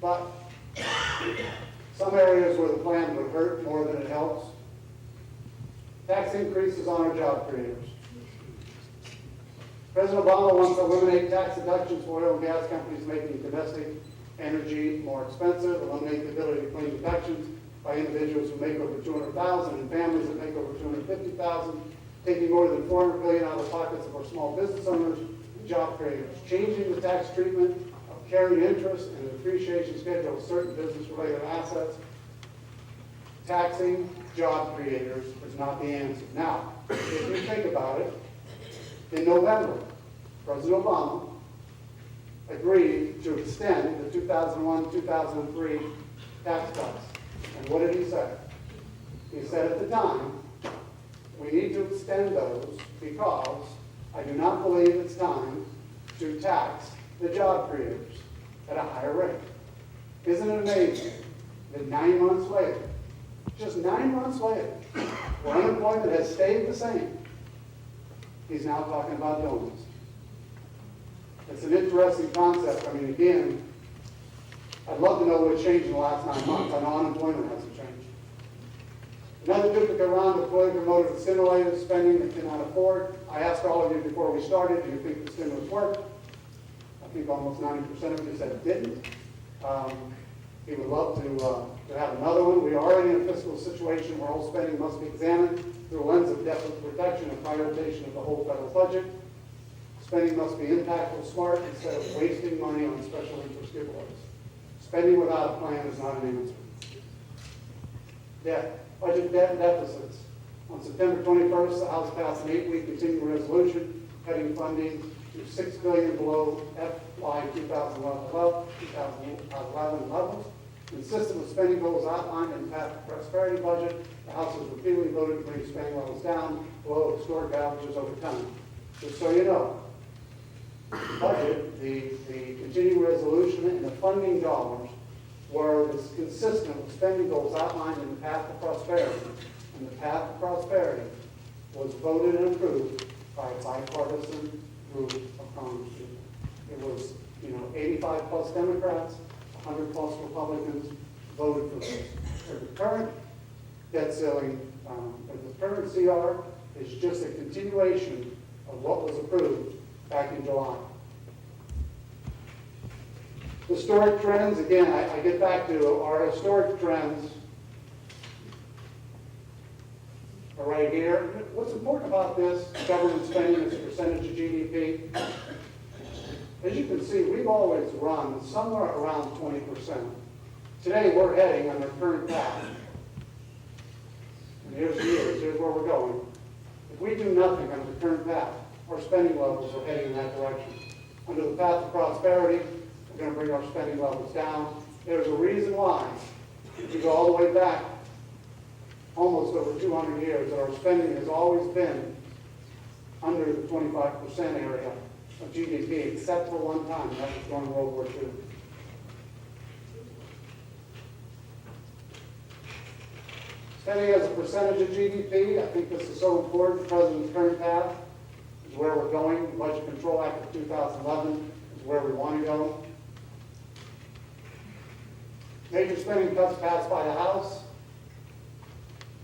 But some areas where the plan would hurt more than it helps. Tax increases on our job creators. President Obama wants to eliminate tax deductions for oil and gas companies making domestic energy more expensive, eliminate the ability to claim deductions by individuals who make over $200,000 and families that make over $250,000, taking more than $400 billion out of the pockets of our small business owners and job creators, changing the tax treatment of carried interest and the depreciation schedule of certain business-related assets. Taxing job creators is not the answer. Now, if you think about it, in November, President Obama agreed to extend the 2001-2003 tax cuts. And what did he say? He said at the time, we need to extend those because I do not believe it's time to tax the job creators at a higher rate. Isn't it amazing that 9 months later, just 9 months later, where unemployment has stayed the same, he's now talking about donuts. It's an interesting concept. I mean, again, I'd love to know what changed in the last 9 months. I know unemployment hasn't changed. Another duplicate round of politically motivated stimulated spending that cannot afford. I asked all of you before we started, do you think the stimulus worked? I think almost 90% of you said it didn't. He would love to have another one. We are already in a fiscal situation where all spending must be examined through a lens of deficit protection and prioritization of the whole federal budget. Spending must be impactful, smart, instead of wasting money on special interest giveaways. Spending without a plan is not an answer. Debt, budget debt and deficits. On September 21st, the House passed an 8-week continuing resolution cutting funding to $6 billion below FY 2011 levels. Consistent with spending goals outlined in the Path to Prosperity budget, the House has repeatedly voted to bring spending levels down below historic averages over time. Just so you know, the budget, the continuing resolution, and the funding dollars were consistent with spending goals outlined in the Path to Prosperity. And the Path to Prosperity was voted and approved by a bipartisan group of Congress people. It was, 85 plus Democrats, 100 plus Republicans voted for this. So the current debt ceiling, the current CR is just a continuation of what was approved back in July. Historic trends, again, I get back to our historic trends are right here. What's important about this government spending as a percentage of GDP? As you can see, we've always run somewhere around 20%. Today, we're heading on our current path. And here's where we're going. If we do nothing on the current path, our spending levels are heading in that direction. Under the Path to Prosperity, we're going to bring our spending levels down. There's a reason why, if you go all the way back, almost over 200 years, that our spending has always been under the 25% area of GDP, except for one time, and that was during World War II. Spending as a percentage of GDP, I think this is so important. The President's current path is where we're going. The Budget Control Act of 2011 is where we want to go. Major spending cuts passed by the House.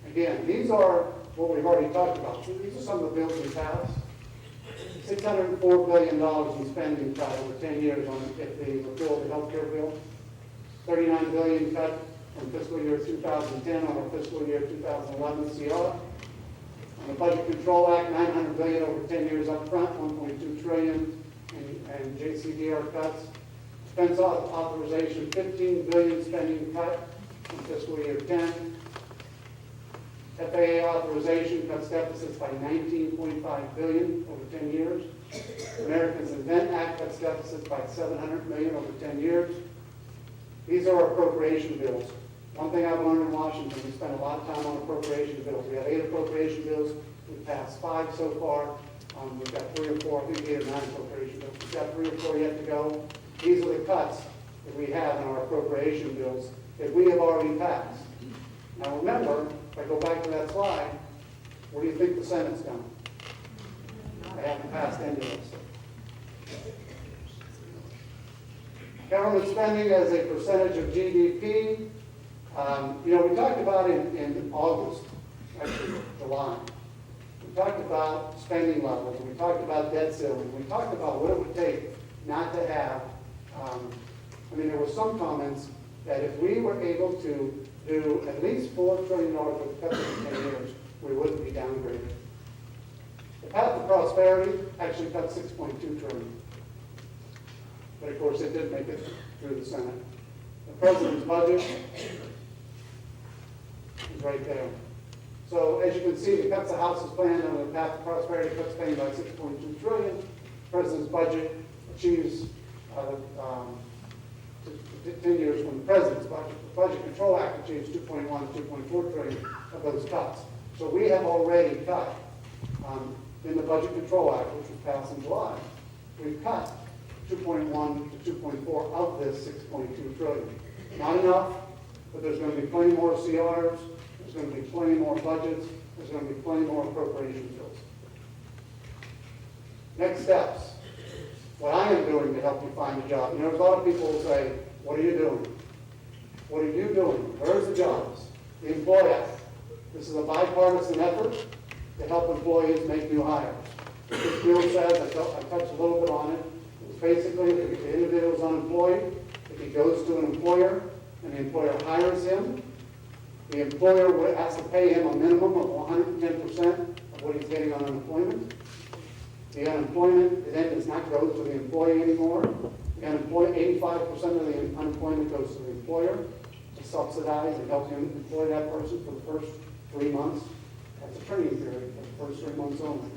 Again, these are what we've already talked about. These are some of the bills we passed. $604 billion in spending cut over 10 years on if the repeal of the health care bill. $39 billion cut from fiscal year 2010 on our fiscal year 2011 CR. On the Budget Control Act, $900 billion over 10 years up front, $1.2 trillion and JCDR cuts. Defense authorization, $15 billion spending cut in fiscal year 10. FAA authorization cuts deficits by $19.5 billion over 10 years. Americans Invent Act cuts deficits by $700 million over 10 years. These are our appropriation bills. One thing I've learned in Washington, we spend a lot of time on appropriation bills. We have 8 appropriation bills. We've passed 5 so far. We've got 3 or 4, I think 8 or 9 appropriation bills. We've got 3 or 4 yet to go. These are the cuts that we have in our appropriation bills that we have already passed. Now remember, if I go back to that slide, where do you think the Senate's going? They haven't passed any of this. Government spending as a percentage of GDP. We talked about in August, actually July, we talked about spending levels, and we talked about debt ceiling. We talked about what it would take not to have, there were some comments that if we were able to do at least $4 trillion worth of cuts in 10 years, we wouldn't be downgraded. The path to prosperity actually cut $6.2 trillion. But of course, it didn't make it through the Senate. The president's budget is right there. So as you can see, the cuts the House has planned on the path to prosperity cuts paying by $6.2 trillion. The president's budget achieves 10 years from the president's budget. The Budget Control Act achieves 2.1 to 2.4 trillion of those cuts. So we have already cut in the Budget Control Act, which was passed in July. We've cut 2.1 to 2.4 of this 6.2 trillion. Not enough, but there's going to be plenty more CRs. There's going to be plenty more budgets. There's going to be plenty more appropriation bills. Next steps. What I am doing to help you find a job. There's a lot of people who say, what are you doing? What are you doing? Where's the jobs? The Employee Act. This is a bipartisan effort to help employees make new hires. This bill says, I touched a little bit on it, it's basically if the individual is unemployed, if he goes to an employer and the employer hires him, the employer has to pay him a minimum of 110% of what he's getting on unemployment. The unemployment then does not go to the employee anymore. The 85% of the unemployment goes to the employer to subsidize and help him employ that person for the first 3 months. That's a training period for the first 3 months only.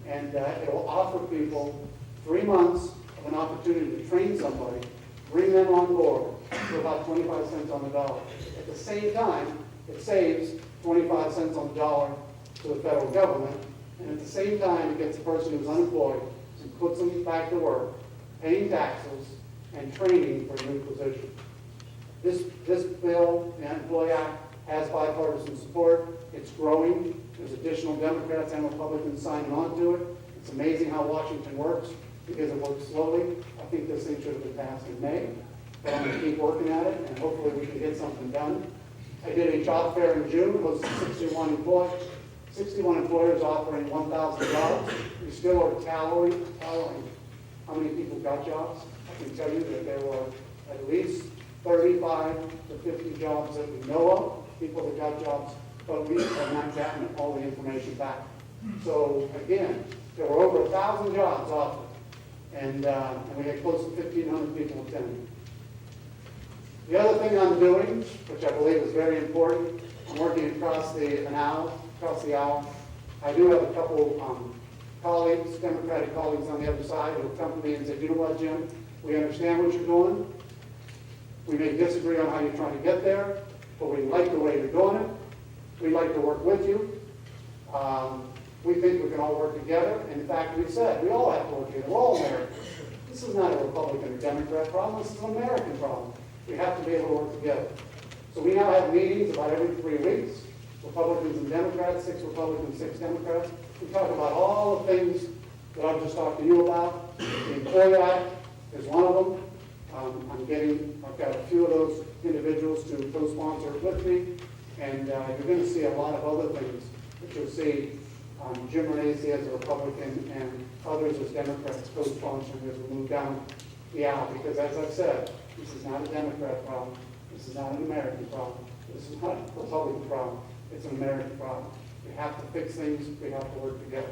And it will offer people 3 months of an opportunity to train somebody, bring them on board for about 25 cents on the dollar. At the same time, it saves 25 cents on the dollar to the federal government. And at the same time, it gets the person who's unemployed and puts them back to work, paying taxes and training for a new position. This bill, the Employee Act, has bipartisan support. It's growing. There's additional Democrats and Republicans signing on to it. It's amazing how Washington works because it works slowly. I think this thing should have been passed in May, but I'm going to keep working at it, and hopefully we can get something done. I did a job fair in June. It was 61 employers offering 1,000 jobs. We still are tallying how many people got jobs. I can tell you that there were at least 35 to 50 jobs that we know of, people that got jobs, but we have not gotten all the information back. So again, there were over 1,000 jobs offered, and we had close to 1,500 people attending. The other thing I'm doing, which I believe is very important, I'm working across the aisle. I do have a couple colleagues, Democratic colleagues on the other side who have come to me and said, you know what, Jim, we understand what you're doing. We may disagree on how you're trying to get there, but we like the way you're doing it. We'd like to work with you. We think we can all work together. In fact, we said we all have to work together. We're all Americans. This is not a Republican or Democrat problem. This is an American problem. We have to be able to work together. So we now have meetings about every 3 weeks. Republicans and Democrats, 6 Republicans, 6 Democrats. We talk about all the things that I've just talked to you about. The Employee Act is one of them. I've got a few of those individuals to co-sponsor it with me, and you're going to see a lot of other things that you'll see Jim Renacci as a Republican and others as Democrats co-sponsoring as we move down the aisle, because as I've said, this is not a Democrat problem. This is not an American problem. This is not a Republican problem. It's an American problem. We have to fix things. We have to work together.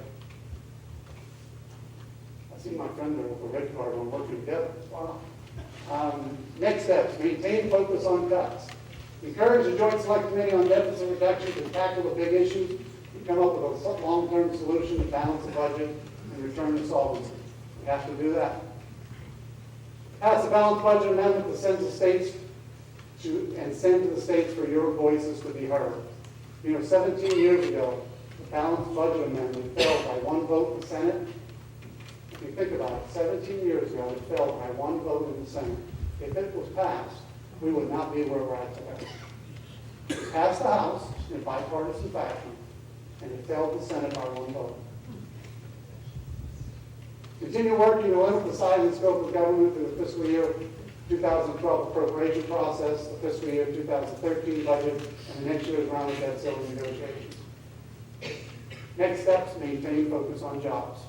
I see my friend there with the red card on working together. Wow. Next steps, maintain focus on cuts. Encourage the Joint Select Committee on Deficit Reduction to tackle the big issues and come up with a long-term solution to balance the budget and return to solvency. We have to do that. Pass a balanced budget amendment to send to states send to the states for your voices to be heard. 17 years ago, the balanced budget amendment failed by 1 vote in the Senate. If you think about it, 17 years ago, it failed by 1 vote in the Senate. If it was passed, we would not be where we're at today. It passed the House in bipartisan fashion, and it failed the Senate by 1 vote. Continue working to limit the size and scope of government through the fiscal year 2012 appropriation process, the fiscal year 2013 budget, and the next year's round of debt ceiling negotiations. Next steps, maintain focus on jobs.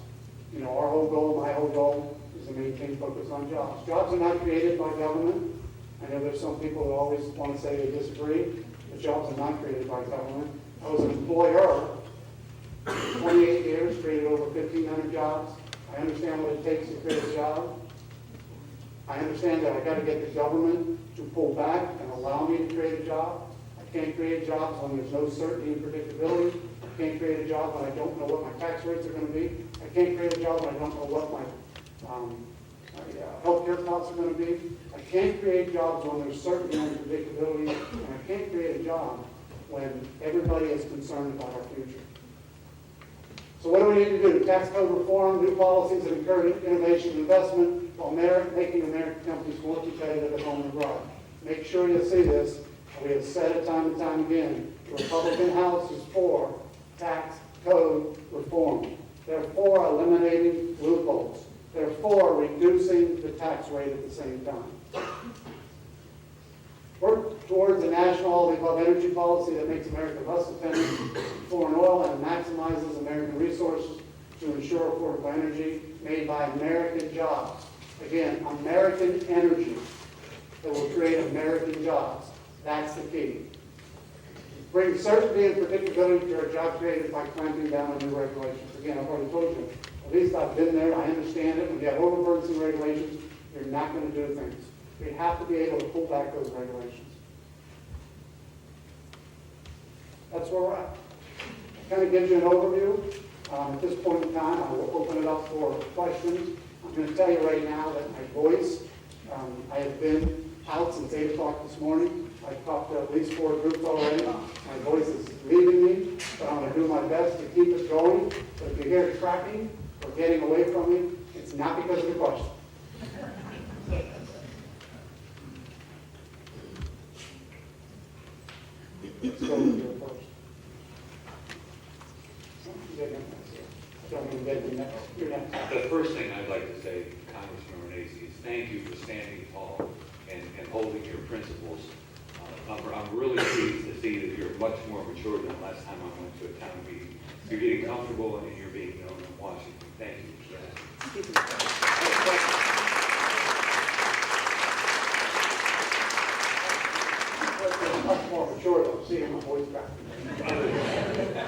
You know, our whole goal, my whole goal, is to maintain focus on jobs. Jobs are not created by government. I know there's some people who always want to say they disagree, but jobs are not created by government. I was an employer, 28 years, created over 1,500 jobs. I understand what it takes to create a job. I understand that I got to get the government to pull back and allow me to create a job. I can't create jobs when there's no certainty and predictability. I can't create a job when I don't know what my tax rates are going to be. I can't create a job when I don't know what my health care costs are going to be. I can't create jobs when there's certainty and predictability. And I can't create a job when everybody is concerned about our future. So what do we need to do? Tax code reform, new policies that encourage innovation and investment while making American companies more competitive at home and abroad. Make sure you see this. We have said it time and time again. The Republican House is for tax code reform. They're for eliminating loopholes. They're for reducing the tax rate at the same time. Work towards a national all-of-the-above energy policy that makes America less dependent on foreign oil and maximizes American resources to ensure affordable energy made by American jobs. Again, American energy that will create American jobs. That's the key. Bring certainty and predictability to our job created by clamping down on new regulations. Again, I've already told you, at least I've been there, I understand it. When you have overburdensome regulations, you're not going to do things. We have to be able to pull back those regulations. That's where we're at. Kind of gives you an overview. At this point in time, I will open it up for questions. I'm going to tell you right now that my voice, I have been out since 8 o'clock this morning. I've talked to at least 4 groups already. My voice is leaving me, but I'm going to do my best to keep it going. But if you hear cracking or getting away from me, it's not because of the question. Let's go with you first. You're next. The first thing I'd like to say, Congressman Renacci, is thank you for standing tall and holding your principles. I'm really pleased to see that you're much more mature than last time I went to a town meeting. You're getting comfortable and you're being known in Washington. Thank you for that. Much more mature than seeing my voice back.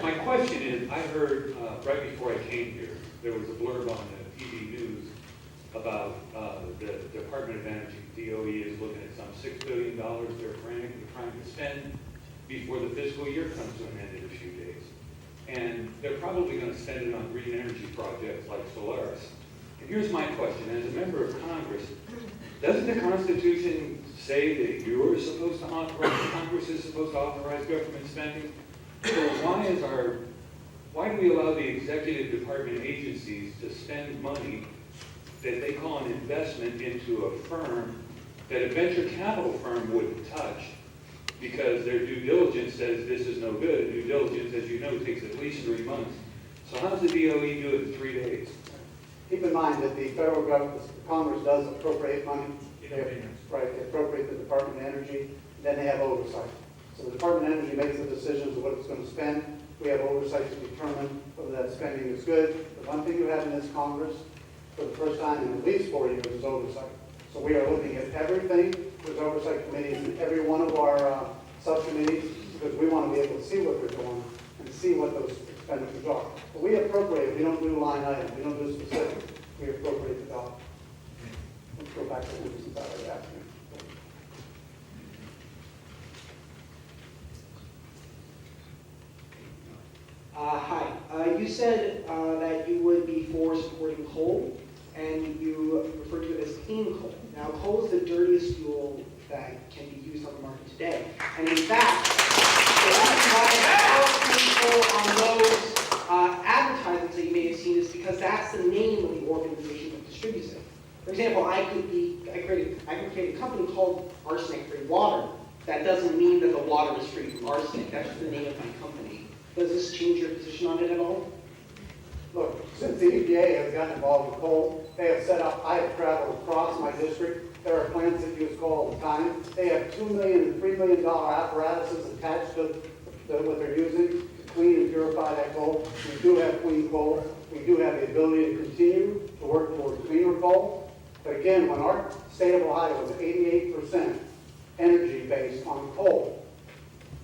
My question is, I heard right before I came here, there was a blurb on the TV news about the Department of Energy, DOE, is looking at some $6 billion they're trying to spend before the fiscal year comes to an end in a few days. And they're probably going to spend it on green energy projects like Solaris. And here's my question. As a member of Congress, doesn't the Constitution say that you're supposed to authorize, Congress is supposed to authorize government spending? So why do we allow the executive department agencies to spend money that they call an investment into a firm that a venture capital firm wouldn't touch because their due diligence says this is no good? Due diligence, as you know, takes at least 3 months. So how does the DOE do it in 3 days? Keep in mind that the federal government, Congress does appropriate money. Right, they appropriate the Department of Energy, then they have oversight. So the Department of Energy makes the decisions of what it's going to spend. We have oversight to determine whether that spending is good. The one thing you have in this Congress, for the first time in at least 4 years, is oversight. So we are looking at everything. There's oversight committees in every one of our subcommittees because we want to be able to see what they're doing and see what those expenditures are. But we appropriate. We don't do line items. We don't do specifics. We appropriate the dollar. Let's go back to Anderson's already asked me. Hi. You said that you would be for supporting coal, and you referred to it as clean coal. Now, coal is the dirtiest fuel that can be used on the market today. And in fact, the reason why it's called clean coal on those advertisements that you may have seen is because that's the name of the organization that distributes it. For example, I could create a company called Arsenic-Free Water. That doesn't mean that the water is free from arsenic. That's just the name of my company. Does this change your position on it at all? Look, since the EPA has gotten involved with coal, they have set up, I have traveled across my district There are plants that use coal all the time. They have $2 million and $3 million apparatuses attached to what they're using to clean and purify that coal. We do have clean coal. We do have the ability to continue to work toward cleaner coal. But again, when our state of Ohio is 88% energy based on coal,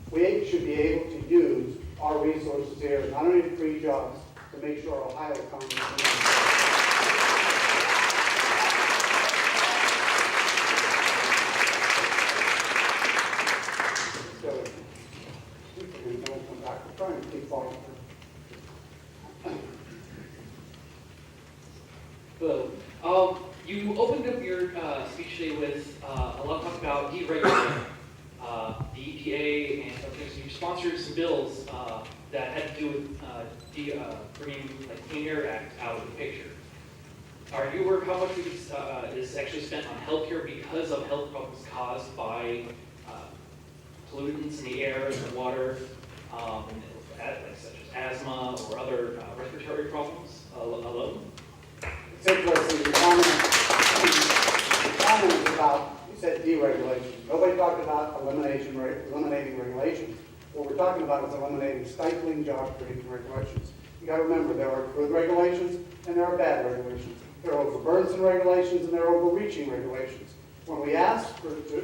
we should be able to use our resources here, not only to create jobs, to make sure our Ohio economy is trying to keep following through. Hello. You opened up your speech today with a lot of talk about deregulating the EPA and other things. You sponsored some bills that had to do with bringing like Clean Air Act out of the picture. Are you aware of how much is actually spent on healthcare because of health problems caused by pollutants in the air and the water, such as asthma or other respiratory problems alone? It's interesting, the comment is about, you said deregulation. Nobody talked about eliminating regulations. What we're talking about is eliminating stifling job-creating regulations. You got to remember, there are good regulations and there are bad regulations. There are overburdensome regulations and there are overreaching regulations. When we ask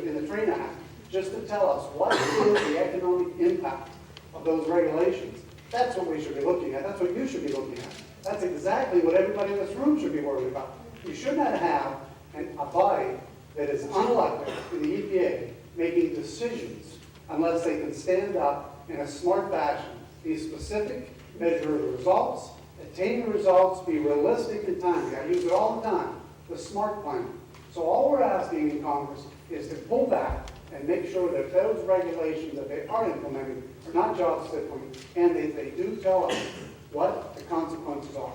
in the Train Act just to tell us what is the economic impact of those regulations, that's what we should be looking at. That's what you should be looking at. That's exactly what everybody in this room should be worried about. You should not have a body that is unelected in the EPA making decisions unless they can stand up in a smart fashion, be specific, measure the results, attain the results, be realistic in time. I use it all the time, the SMART plan. So all we're asking in Congress is to pull back and make sure that those regulations that they are implementing are not job stifling, and that they do tell us what the consequences are.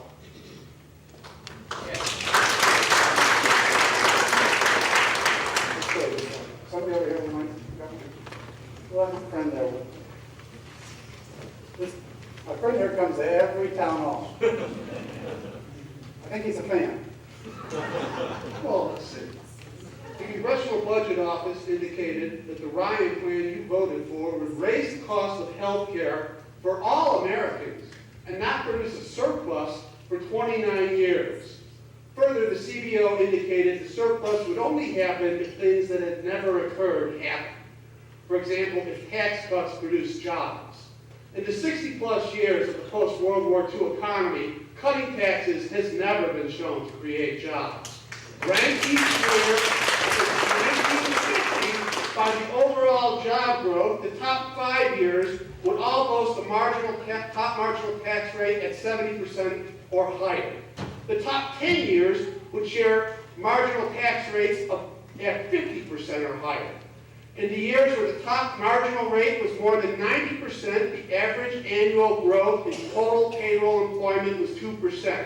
Somebody over here might well, I have a friend there with this. My friend here comes to every town hall. I think he's a fan. Well, the Congressional Budget Office indicated that the Ryan plan you voted for would raise the cost of health care for all Americans and not produce a surplus for 29 years. Further, the CBO indicated the surplus would only happen if things that had never occurred happened. For example, if tax cuts produce jobs. In the 60-plus years of the post-World War II economy, cutting taxes has never been shown to create jobs. Ranked each year since 1960 by the overall job growth, the top 5 years would all boast a top marginal tax rate at 70% or higher. The top 10 years would share marginal tax rates at 50% or higher. In the years where the top marginal rate was more than 90%, the average annual growth in total payroll employment was 2%.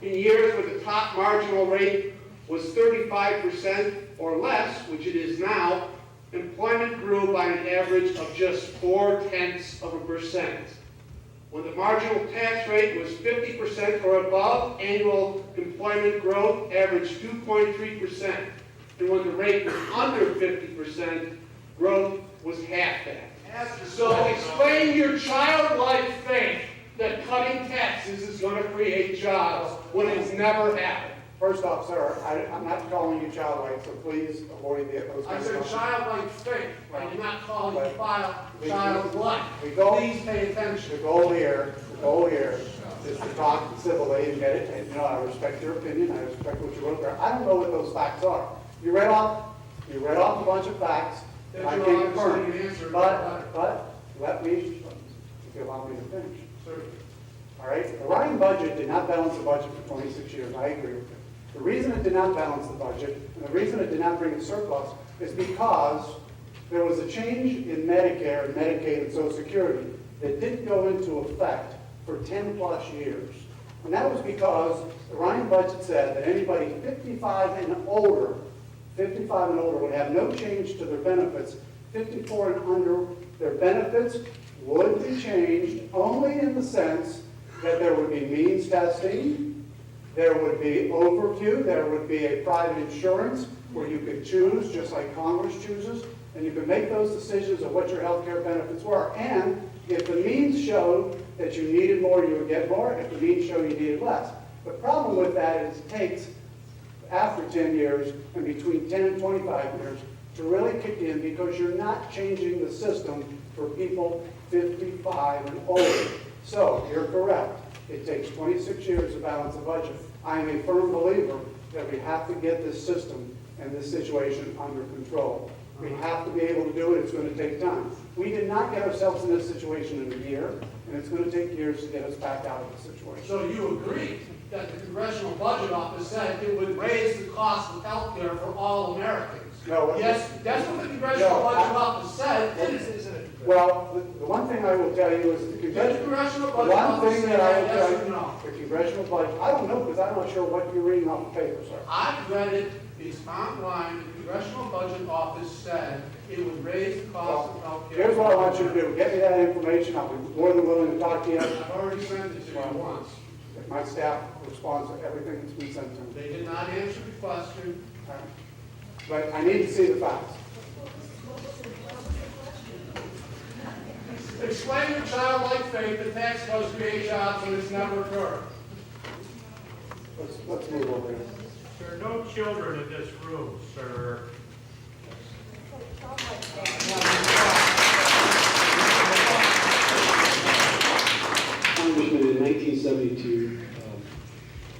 In years where the top marginal rate was 35% or less, which it is now, employment grew by an average of just 0.4%. When the marginal tax rate was 50% or above, annual employment growth averaged 2.3%. And when the rate was under 50%, growth was half that. So explain your childlike faith that cutting taxes is going to create jobs when it's never happened. First off, sir, I'm not calling you childlike, so please avoid those I kinds said of childlike faith, and you're not calling you childlike. We go- Please pay attention. The goal here is to talk civilly and get it. And, I respect your opinion. I respect what you wrote there. I don't know what those facts are. You read off a bunch of facts. That I you're can't obviously confirm. an answer, But let me, if you allow me to finish. Sir. All right. The Ryan budget did not balance the budget for 26 years. I agree with you. The reason it did not balance the budget and the reason it did not bring a surplus is because there was a change in Medicare and Medicaid and Social Security that didn't go into effect for 10 plus years. And that was because the Ryan budget said that anybody 55 and older would have no change to their benefits. 54 and under, their benefits would be changed only in the sense that there would be means testing, there would be overview, there would be a private insurance, where you could choose, just like Congress chooses, and you could make those decisions of what your health care benefits were. And if the means showed that you needed more, you would get more. If the means showed you needed less. The problem with that is it takes, after 10 years and between 10 and 25 years, to really kick in, because you're not changing the system for people 55 and older. So you're correct. It takes 26 years to balance a budget. I am a firm believer that we have to get this system and this situation under control. We have to be able to do it. It's going to take time. We did not get ourselves in this situation in a year, and it's going to take years to get us back out of the situation. So you agree that the Congressional Budget Office said it would raise the cost of health care for all Americans? No. Yes, that's what the Congressional Budget Office said, isn't it? Well, the one thing I will tell you is the Congressional Budget Office said yes or no? The Congressional Budget, I don't know, because I'm not sure what you're reading off the paper, sir. I've read it, it's online, the Congressional Budget Office said it would raise the cost of health care. Here's what I want you to do. Get me that information. I'll be more than willing to talk to you. I've already sent it to you once. If my staff responds to everything that's been sent to me. They did not answer the question. But I need to see the facts. Explain your childlike faith that tax cuts create jobs and it's never occurred. Let's move over there. There are no children in this room, sir. Congressman, in 1972,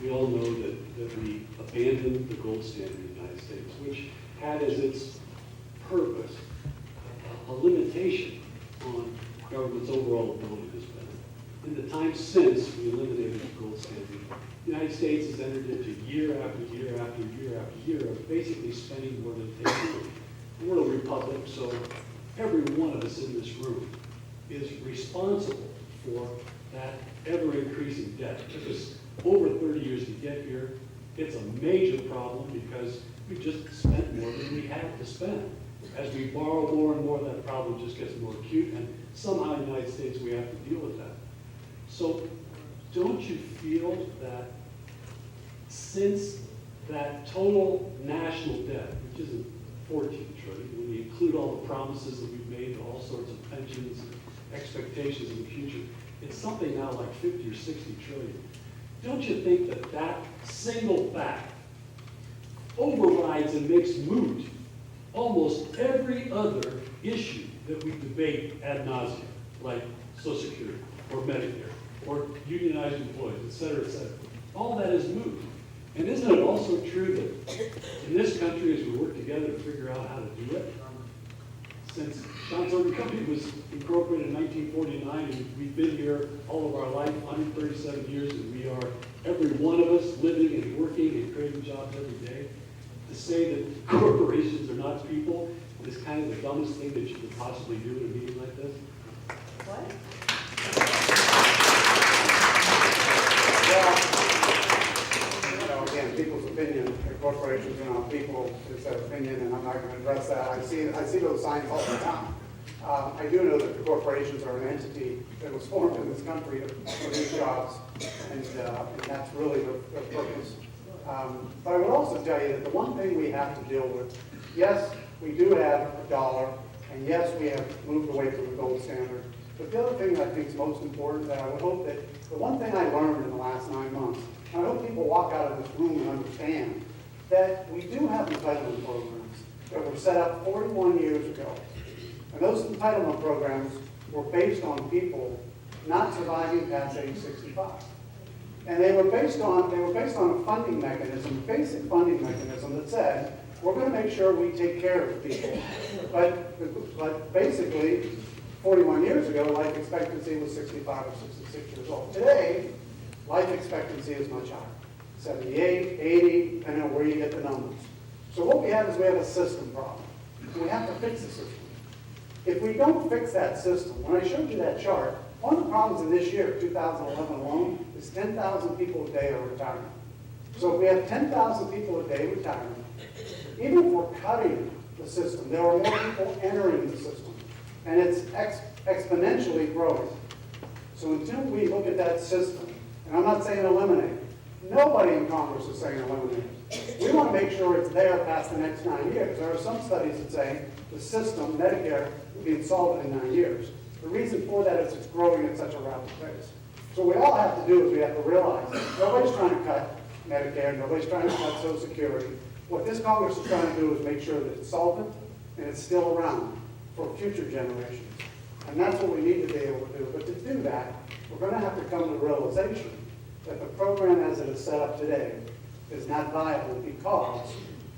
we all know that we abandoned the gold standard in the United States, which had as its purpose a limitation on government's overall ability to spend. In the time since we eliminated the gold standard, the United States has entered into year after year after year after year of basically spending more than it takes to do. We're a republic, so every one of us in this room is responsible for that ever-increasing debt. It took us over 30 years to get here. It's a major problem because we just spent more than we had to spend. As we borrow more and more, that problem just gets more acute, and somehow in the United States we have to deal with that. So don't you feel that since that total national debt, which isn't 14 trillion, when you include all the promises that we've made to all sorts of pensions and expectations in the future, it's something now like 50 or 60 trillion. Don't you think that that single fact overrides and makes moot almost every other issue that we debate ad nauseum, like Social Security or Medicare or unionized employees, et cetera, et cetera? All that is moot. And isn't it also true that in this country, as we work together to figure out how to do it, since John Thornton Company was incorporated in 1949, and we've been here all of our life, 137 years, and we are, every one of us, living and working and creating jobs every day, to say that corporations are not people is kind of the dumbest thing that you could possibly do in a meeting like this. What? Well, again, people's opinion, corporations are not people, it's their opinion, and I'm not going to address that. I see those signs all the time. I do know that the corporations are an entity that was formed in this country to produce jobs, and that's really their purpose. But I would also tell you that the one thing we have to deal with, yes, we do have a dollar, and yes, we have moved away from the gold standard. But the other thing that I think is most important, that I would hope that, the one thing I learned in the last 9 months, and I hope people walk out of this room and understand, that we do have entitlement programs that were set up 41 years ago. And those entitlement programs were based on people not surviving past age 65. And they were based on a funding mechanism, a basic funding mechanism that said, we're going to make sure we take care of people. But basically, 41 years ago, life expectancy was 65 or 66 years old. Today, life expectancy is much higher, 78, 80, depending on where you get the numbers. So what we have is we have a system problem. And we have to fix the system. If we don't fix that system, when I showed you that chart, one of the problems in this year, 2011 alone, is 10,000 people a day are retiring. So if we have 10,000 people a day retiring, even if we're cutting the system, there are more people entering the system. And it's exponentially growing. So until we look at that system, and I'm not saying eliminate it, nobody in Congress is saying eliminate it. We want to make sure it's there past the next 9 years. There are some studies that say the system, Medicare, will be insolvent in 9 years. The reason for that is it's growing at such a rapid pace. So what we all have to do is we have to realize nobody's trying to cut Medicare, nobody's trying to cut Social Security. What this Congress is trying to do is make sure that it's solvent and it's still around for future generations. And that's what we need to be able to do. But to do that, we're going to have to come to the realization that the program as it is set up today is not viable because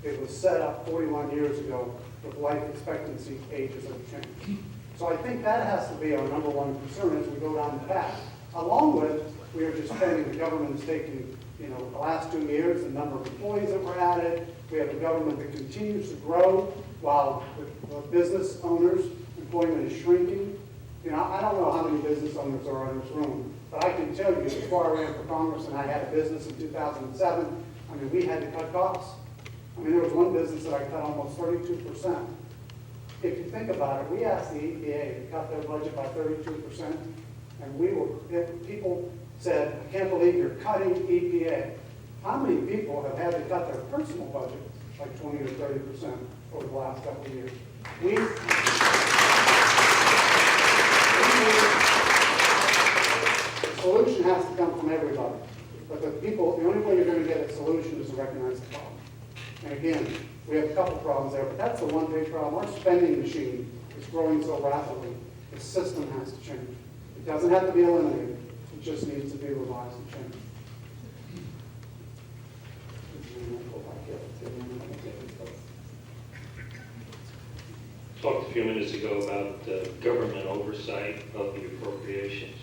it was set up 41 years ago with life expectancy ages of change. So I think that has to be our number one concern as we go down the path. Along with, we are just spending, the government is taking, the last 2 years, the number of employees that were added. We have a government that continues to grow while the business owners' employment is shrinking. I don't know how many business owners are in this room, but I can tell you, before I ran for Congress and I had a business in 2007, we had to cut costs. There was one business that I cut almost 32%. If you think about it, we asked the EPA to cut their budget by 32%, and people said, I can't believe you're cutting EPA. How many people have had to cut their personal budget like 20 or 30% over the last couple of years? The solution has to come from everybody. But the only way you're going to get a solution is to recognize the problem. And again, we have a couple problems there, but that's the one big problem. Our spending machine is growing so rapidly, the system has to change. It doesn't have to be eliminated, it just needs to be revised and changed. Talked a few minutes ago about government oversight of the appropriations.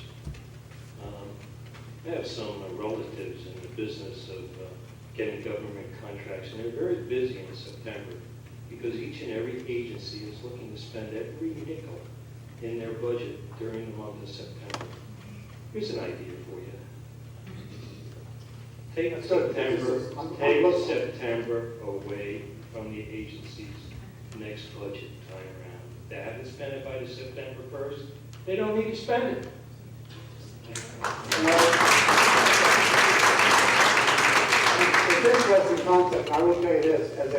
I have some relatives in the business of getting government contracts, and they're very busy in September because each and every agency is looking to spend every nickel in their budget during the month of September. Here's an idea for you. Take September away from the agency's next budget time around. If they haven't spent it by the September 1st, they don't need to spend it. It's an interesting concept. I will tell you this, as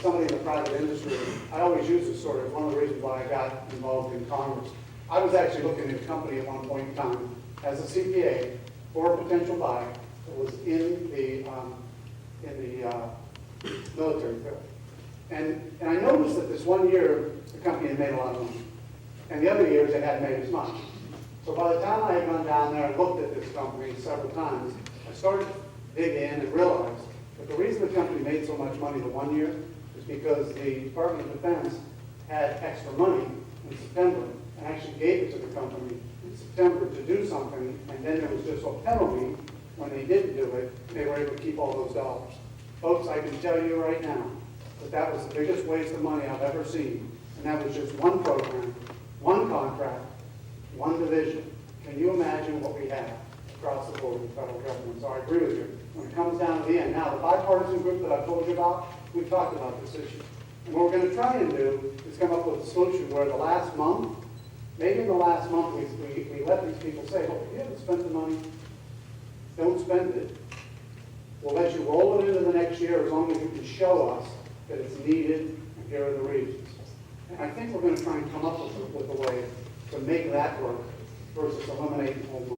somebody in the private industry, I always use this story. It's one of the reasons why I got involved in Congress. I was actually looking at a company at one point in time as a CPA for a potential buy that was in the military field. And I noticed that this one year, the company had made a lot of money. And the other years, it hadn't made as much. So by the time I had gone down there and looked at this company several times, I started to dig in and realized that the reason the company made so much money the one year is because the Department of Defense had extra money in September and actually gave it to the company in September to do something, and then there was just a penalty when they didn't do it, they were able to keep all those dollars. Folks, I can tell you right now that that was the biggest waste of money I've ever seen, and that was just one program, one contract, one division. Can you imagine what we have across the board with the federal government? So I agree with you. When it comes down to the end, now the bipartisan group that I've told you about, we've talked about this issue. And what we're going to try and do is come up with a solution where the last month, maybe in the last month, we let these people say, well, if you haven't spent the money, don't spend it. We'll let you roll it into the next year as long as you can show us that it's needed, and here are the reasons. And I think we're going to try and come up with a way to make that work versus eliminating the whole